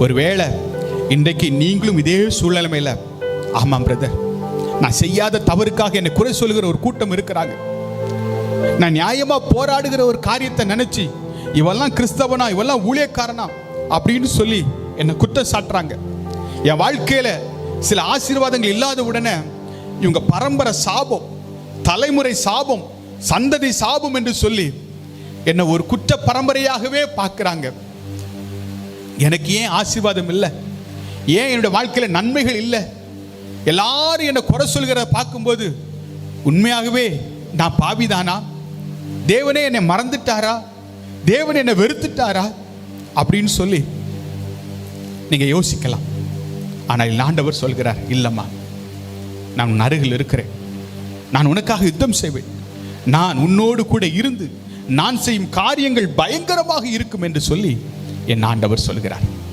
ஒருவேளை இன்றைக்கு நீங்களும் இதே சூழ்நிலைமையில, ஆமாம் பிரதர், நான் செய்யாத தவறுக்காக என்னை குறை சொல்லுகிற ஒரு கூட்டம் இருக்கிறாங்க, நான் நியாயமா போராடுகிற ஒரு காரியத்தை நினைச்சு இவெல்லாம் கிறிஸ்தவனா, இவெல்லாம் ஊழியக்காரனா அப்படின்னு சொல்லி என்னை குற்றம் சாட்டுறாங்க. என் வாழ்க்கையில சில ஆசீர்வாதங்கள் இல்லாத உடனே இவங்க பரம்பரை சாபம், தலைமுறை சாபம், சந்ததி சாபம் என்று சொல்லி என்னை ஒரு குற்ற பரம்பரையாகவே பார்க்கிறாங்க. எனக்கு ஏன் ஆசீர்வாதம் இல்லை? ஏன் என்னுடைய வாழ்க்கையில நன்மைகள் இல்லை? எல்லாரும் என்னை குறை சொல்கிற பார்க்கும்போது உண்மையாகவே நான் பாவிதானா? தேவனே என்னை மறந்துட்டாரா? தேவன் என்னை வெறுத்துட்டாரா அப்படின்னு சொல்லி நீங்க யோசிக்கலாம். ஆனால் ஆண்டவர் சொல்கிறார், இல்லம்மா, நான் உன் அருகில் இருக்கிறேன், நான் உனக்காக யுத்தம் செய்வேன், நான் உன்னோடு கூட இருந்து நான் செய்யும் காரியங்கள் பயங்கரமாக இருக்கும் என்று சொல்லி என் ஆண்டவர் சொல்கிறார்.